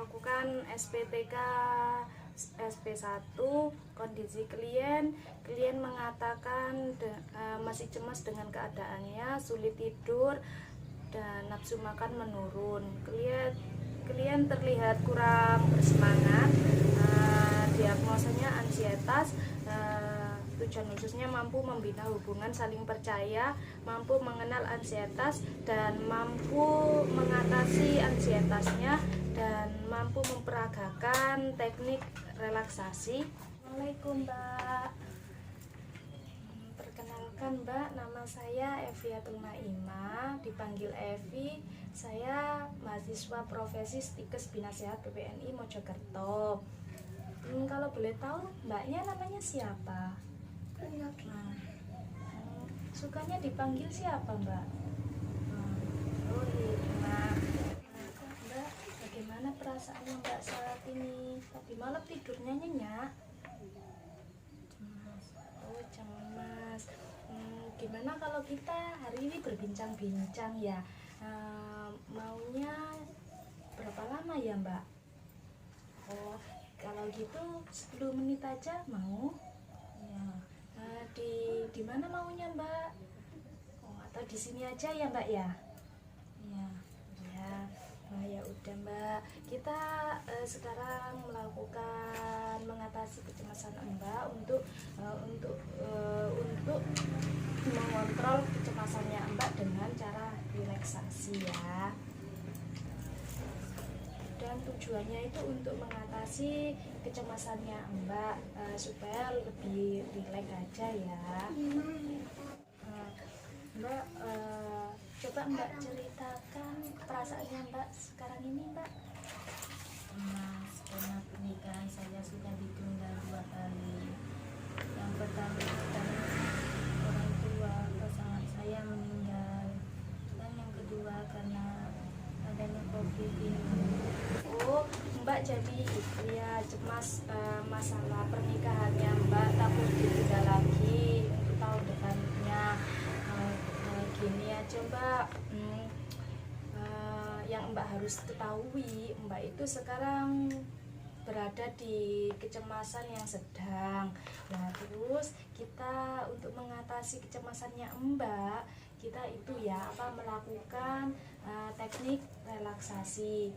melakukan SPTK SP1. Kondisi klien mengatakan masih cemas dengan keadaannya, sulit tidur dan nafsu makan menurun. Klien terlihat kurang bersemangat. Diagnosanya ansietas. Tujuan khususnya mampu membina hubungan saling percaya, mampu mengenal ansietas dan mampu mengatasi ansietasnya, dan mampu memperagakan teknik relaksasi. Assalamualaikum Mbak. Perkenalkan Mbak, nama saya Eviatul Naimah, dipanggil Evi. Saya mahasiswa profesi Stikes Bina Sehat PPNI Mojokerto. Kalau boleh tahu Mbaknya namanya siapa? Sukanya dipanggil siapa Mbak? Oh iya. Mbak, bagaimana perasaannya Mbak saat ini? Tadi malam tidurnya nyenyak? Oh, cemas. Gimana kalau kita hari ini berbincang-bincang ya? Maunya berapa lama ya Mbak? Oh, kalau gitu 10 menit aja mau? Ya. Di mana maunya Mbak? Oh, atau di sini aja ya Mbak ya? Ya, ya. Oh, ya udah Mbak. Kita sekarang melakukan mengatasi kecemasan Mbak untuk mengontrol kecemasannya Mbak dengan cara relaksasi ya. Dan tujuannya itu untuk mengatasi kecemasannya Mbak, supaya lebih rileks aja ya. Mbak, coba Mbak ceritakan perasaannya Mbak sekarang ini Mbak. Karena pernikahan saya sudah ditunda 2 kali. Yang pertama karena orang tua pasangan saya meninggal, dan yang kedua karena adanya COVID ini. Oh, Mbak jadi ya cemas masalah pernikahannya Mbak, takut ditunda lagi untuk tahun depannya. Gini aja Mbak, yang Mbak harus ketahui, Mbak itu sekarang berada di kecemasan yang sedang. Nah, terus kita untuk mengatasi kecemasannya Mbak, kita itu ya melakukan teknik relaksasi.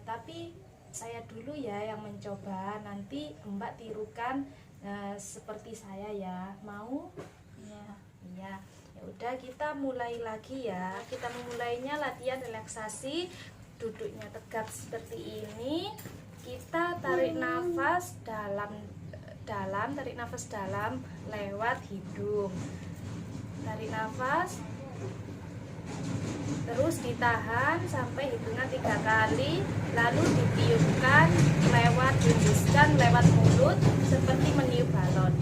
Tapi saya dulu ya yang mencoba, nanti Mbak tirukan seperti saya ya. Mau? Ya, Iya. Ya udah, kita mulai lagi ya. Kita memulainya latihan relaksasi. Duduknya tegap seperti ini. Kita tarik nafas dalam, tarik nafas dalam lewat hidung. Tarik nafas, terus ditahan sampai hitungan 3 kali, lalu ditiupkan lewat, hembuskan lewat mulut seperti meniup balon.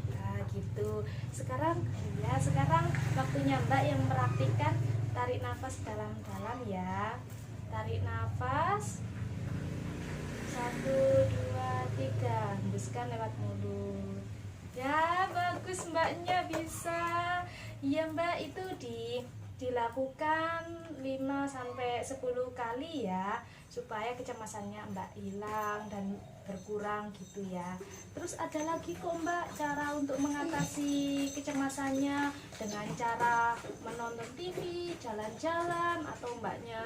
Nah gitu. Sekarang waktunya Mbak yang mempraktikkan tarik nafas dalam-dalam ya. Tarik nafas 1, 2, 3, hembuskan lewat mulut. Ya, bagus Mbaknya bisa. Iya Mbak, itu dilakukan 5-10 kali ya, supaya kecemasannya Mbak hilang dan berkurang gitu ya. Terus ada lagi kok Mbak cara untuk mengatasi kecemasannya, dengan cara menonton TV, jalan-jalan, atau Mbaknya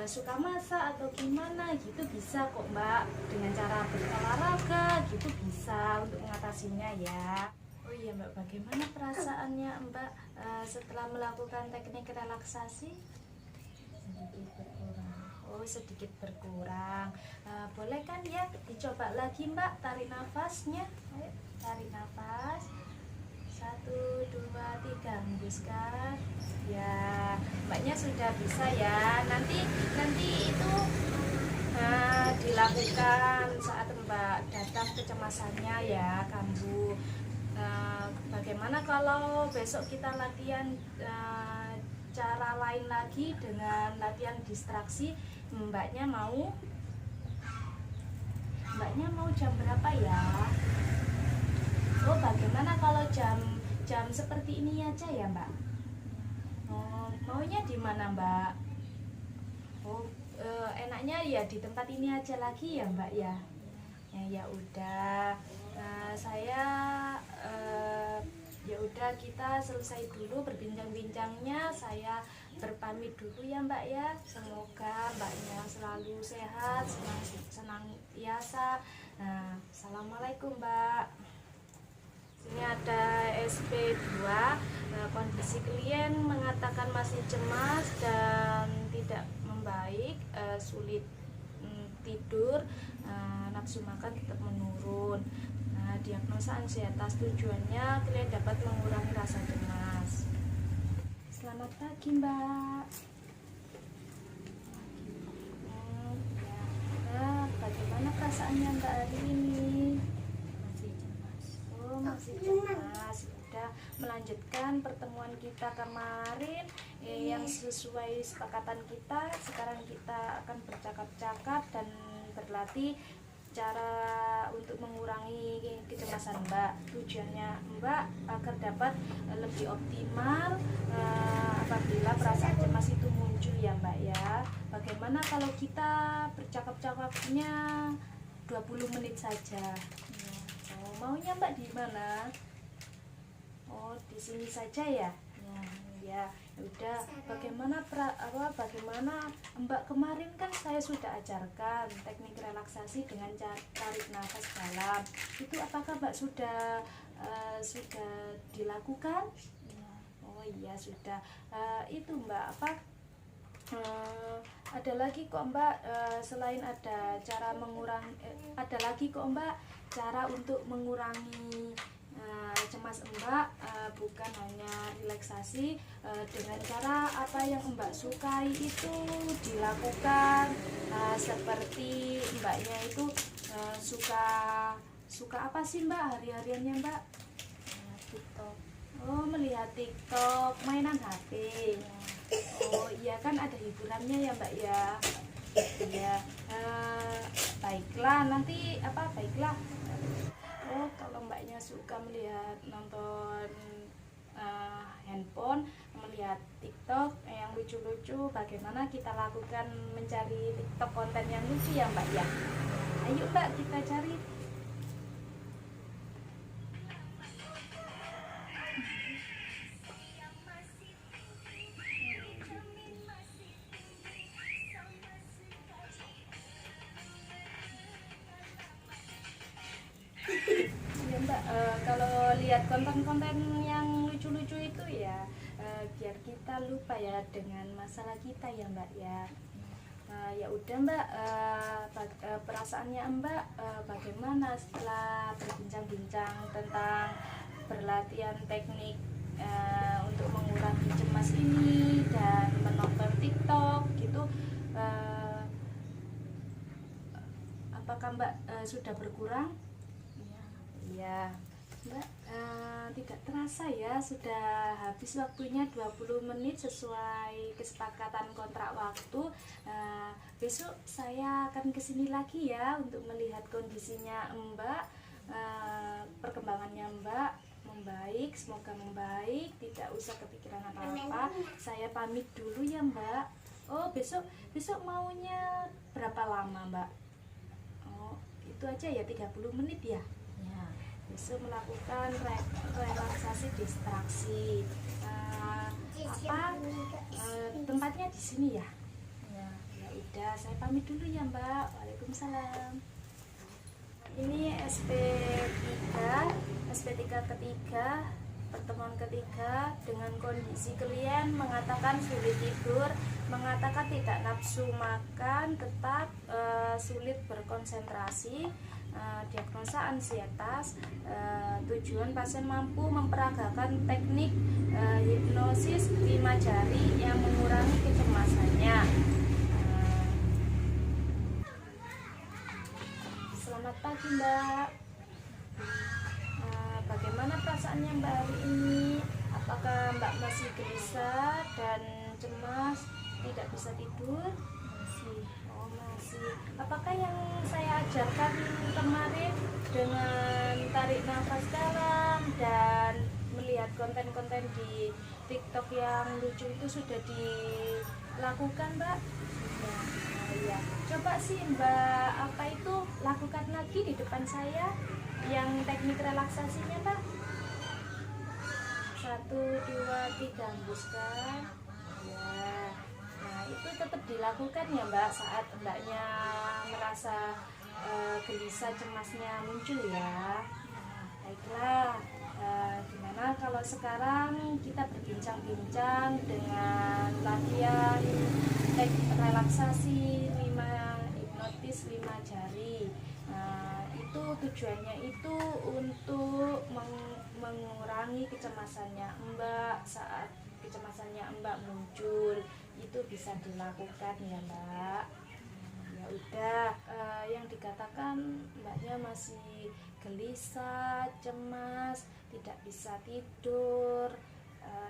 suka masak atau gimana gitu, bisa kok Mbak. Dengan cara berolahraga gitu bisa untuk mengatasinya ya. Oh iya Mbak, bagaimana perasaannya Mbak setelah melakukan teknik relaksasi? sedikit berkurang. Oh, sedikit berkurang. Boleh kan ya dicoba lagi Mbak, tarik nafasnya. Ayo, tarik nafas 1, 2, 3, hembuskan. Ya, Mbaknya sudah bisa ya. Nanti itu dilakukan saat Mbak datang kecemasannya ya, kambuh. Bagaimana kalau besok kita latihan cara lain lagi dengan latihan distraksi? Mbaknya mau jam berapa ya? Oh, bagaimana kalau jam seperti ini aja ya Mbak? Oh, maunya di mana Mbak? enaknya ya di tempat ini aja lagi ya Mbak ya. Ya udah. Saya ya udah, kita selesai dulu berbincang-bincangnya. Saya berpamit dulu ya Mbak ya. Semoga Mbaknya selalu sehat, senang biasa. Assalamualaikum Mbak. Ini ada SP2. Kondisi klien mengatakan masih cemas dan tidak membaik, sulit tidur, nafsu makan tetap menurun. Diagnosa ansietas, tujuannya klien dapat mengurangi rasa cemas. Selamat pagi Mbak. Bagaimana perasaannya Mbak hari ini? Masih cemas. Masih cemas. Sudah melanjutkan pertemuan kita kemarin yang sesuai kesepakatan kita. Sekarang kita akan bercakap-cakap dan berlatih cara untuk mengurangi kecemasan Mbak. Tujuannya Mbak agar dapat lebih optimal apabila perasaan cemas itu muncul ya Mbak ya. Bagaimana kalau kita bercakap-cakapnya 20 menit saja? Maunya Mbak di mana? Di sini saja ya. Ya udah. Bagaimana Mbak, kemarin kan saya sudah ajarkan teknik relaksasi dengan tarik nafas dalam. Itu apakah Mbak sudah dilakukan? Oh iya sudah. Itu Mbak ada lagi kok Mbak, selain ada cara mengurangi, ada lagi kok Mbak cara untuk mengurangi cemas Mbak, bukan hanya relaksasi. Dengan cara apa yang Mbak sukai itu dilakukan. Seperti Mbaknya itu suka apa sih Mbak hari-hariannya Mbak? TikTok. Melihat TikTok, mainan HP. Iya kan ada hiburannya ya Mbak ya. Iya. Baiklah, nanti baiklah. Kalau Mbaknya suka melihat nonton handphone, melihat TikTok yang lucu-lucu, bagaimana kita lakukan mencari TikTok konten yang lucu ya Mbak ya. Ayo Mbak, kita cari. Ya Mbak, kalau lihat konten-konten yang lucu-lucu itu ya biar kita lupa ya dengan masalah kita ya Mbak ya. Ya udah Mbak, perasaannya Mbak bagaimana setelah berbincang-bincang tentang berlatihan teknik untuk mengurangi cemas ini dan menonton TikTok gitu, apakah Mbak sudah berkurang? Ya Mbak, tidak terasa ya sudah habis waktunya 20 menit sesuai kesepakatan kontrak waktu. Besok saya akan kesini lagi ya untuk melihat kondisinya Mbak, perkembangannya Mbak membaik, semoga membaik, tidak usah kepikiran apa-apa. Saya pamit dulu ya Mbak. Besok maunya berapa lama Mbak? Itu aja ya, 30 menit ya. Besok melakukan relaksasi distraksi. Tempatnya di sini ya. Ya udah, saya pamit dulu ya Mbak. Waalaikumsalam. Ini SP3 ketiga, pertemuan ketiga dengan kondisi klien mengatakan sulit tidur, mengatakan tidak nafsu makan, tetap sulit berkonsentrasi. Diagnosa ansietas. Tujuan pasien mampu memperagakan teknik hipnosis 5 jari yang mengurangi kecemasannya. Selamat pagi Mbak. Bagaimana perasaannya Mbak hari ini? Apakah Mbak masih gelisah dan cemas, tidak bisa tidur? Masih. Apakah yang saya ajarkan kemarin dengan tarik nafas dalam dan melihat konten-konten di TikTok yang lucu itu sudah lakukan Mbak? Sudah. Nah, iya. Coba sih Mbak apa itu lakukan lagi di depan saya yang teknik relaksasinya Mbak. 1, 2, 3 hembuskan. Ya. Nah itu tetap dilakukan ya Mbak saat Mbaknya merasa gelisah cemasnya muncul ya. Baiklah, gimana kalau sekarang kita berbincang-bincang dengan latihan teknik relaksasi 5 hipnotis 5 jari. Nah, itu tujuannya itu untuk mengurangi kecemasannya Mbak saat kecemasannya Mbak muncul. Itu bisa dilakukan ya Mbak. Ya udah, yang dikatakan Mbaknya masih gelisah, cemas, tidak bisa tidur,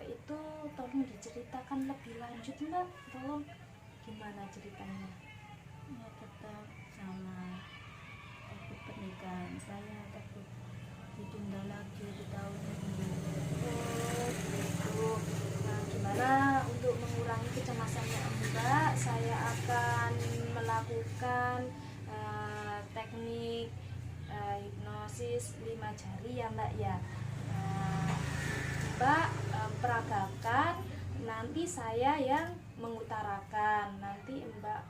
itu tolong diceritakan lebih lanjut Mbak. Tolong gimana ceritanya? Ya tetap sama, takut pernikahan saya, takut ditunda lagi di tahun ini. Oh gitu. Nah gimana untuk mengurangi kecemasannya Mbak, saya akan melakukan teknik hipnosis 5 jari ya Mbak ya. Mbak peragakan, nanti saya yang mengutarakan. Nanti Mbak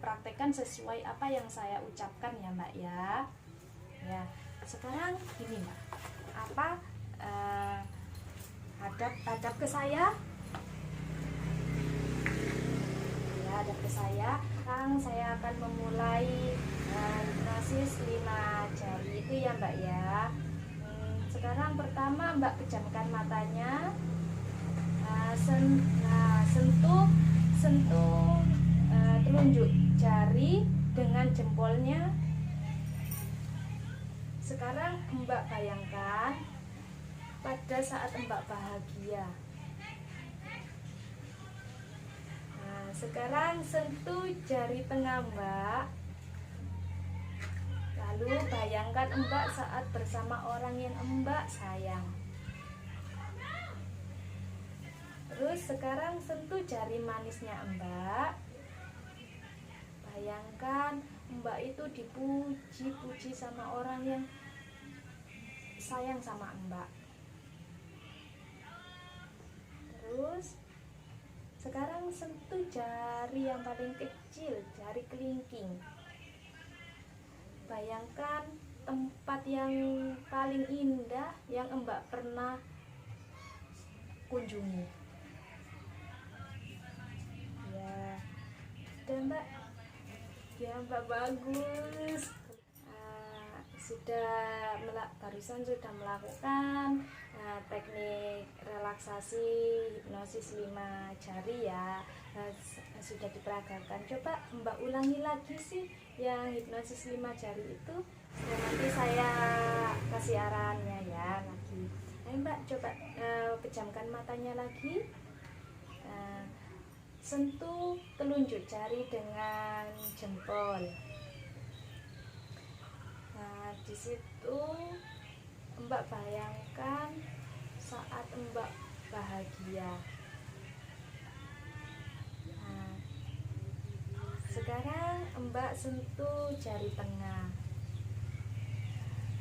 praktekkan sesuai apa yang saya ucapkan ya Mbak ya. Ya, sekarang gini Mbak, apa hadap ke saya. Ya, hadap ke saya. Sekarang saya akan memulai hipnosis 5 jari itu ya Mbak ya. Sekarang pertama Mbak pejamkan matanya. Sentuh telunjuk jari dengan jempolnya. Sekarang Mbak bayangkan pada saat Mbak bahagia. Nah, sekarang sentuh jari tengah Mbak. Lalu bayangkan Mbak saat bersama orang yang Mbak sayang. Terus sekarang sentuh jari manisnya Mbak. Bayangkan Mbak itu dipuji-puji sama orang yang sayang sama Mbak. Terus sekarang sentuh jari yang paling kecil, jari kelingking. Bayangkan tempat yang paling indah yang Mbak pernah kunjungi. Ya, dan Mbak, ya Mbak bagus. Barusan sudah melakukan teknik relaksasi hipnosis 5 jari ya. Sudah diperagakan. Coba Mbak ulangi lagi sih yang hipnosis 5 jari itu. Dan nanti saya kasih arahannya ya lagi. Ayo Mbak coba pejamkan matanya lagi. Sentuh telunjuk jari dengan jempol. Nah, di situ Mbak bayangkan saat Mbak bahagia. Nah, sekarang Mbak sentuh jari tengah.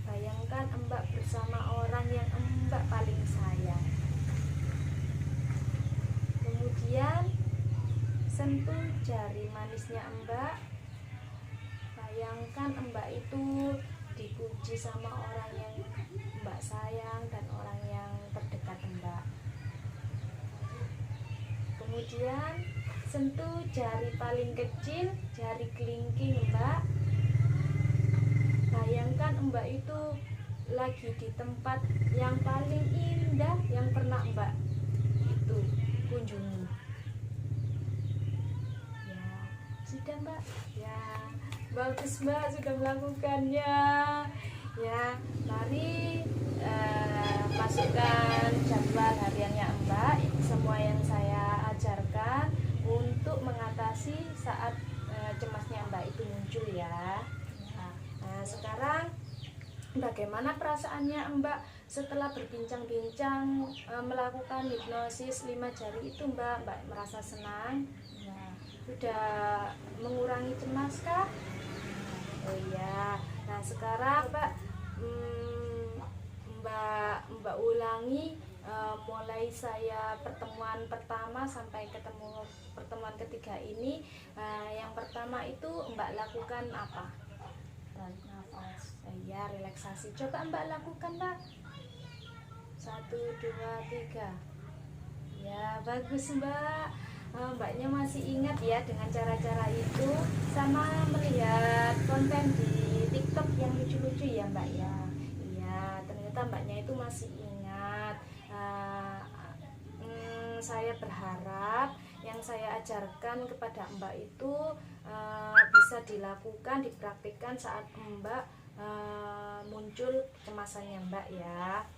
Bayangkan Mbak bersama orang yang Mbak paling sayang. Kemudian sentuh jari manisnya Mbak. Bayangkan Mbak itu dipuji sama orang yang Mbak sayang dan orang yang terdekat Mbak. Kemudian sentuh jari paling kecil, jari kelingking Mbak. Bayangkan Mbak itu lagi di tempat yang paling indah yang pernah Mbak itu kunjungi. Ya, sudah Mbak. Ya, bagus Mbak sudah melakukannya. Ya, mari masukkan jadwal hariannya Mbak. Semua yang saya ajarkan untuk mengatasi saat cemasnya Mbak itu muncul ya. Nah, sekarang bagaimana perasaannya Mbak setelah berbincang-bincang melakukan hipnosis 5 jari itu Mbak merasa senang? Ya. Sudah mengurangi cemas kah? Oh iya. Nah sekarang Mbak ulangi mulai saya pertemuan pertama sampai ketemu pertemuan ketiga ini. Yang pertama itu Mbak lakukan apa? Tarik nafas. Ya relaksasi. Coba Mbak lakukan Mbak. 1, 2, 3. Ya bagus Mbak. Mbaknya masih ingat ya dengan cara-cara itu, sama melihat konten di TikTok yang lucu-lucu ya Mbak ya. Iya ternyata Mbaknya itu masih ingat. Saya berharap yang saya ajarkan kepada Mbak itu bisa dilakukan, dipraktikkan saat Mbak muncul kecemasannya Mbak ya.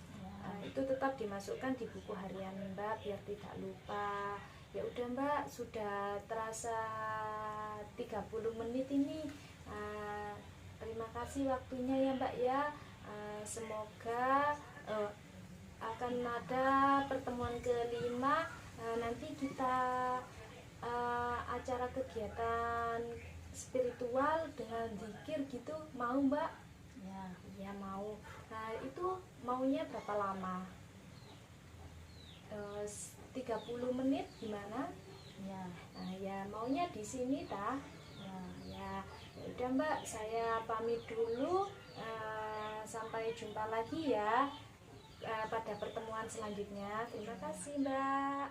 Itu tetap dimasukkan di buku harian Mbak biar tidak lupa. Ya udah Mbak, sudah terasa 30 menit ini. Terima kasih waktunya ya Mbak ya. Semoga akan ada pertemuan kelima. Nanti kita acara kegiatan spiritual dengan zikir gitu, mau Mbak? Ya mau. Nah itu maunya berapa lama? 30 menit gimana? Ya. Nah ya maunya di sini tah? Ya udah Mbak, saya pamit dulu. Sampai jumpa lagi ya pada pertemuan selanjutnya. Terima kasih Mbak.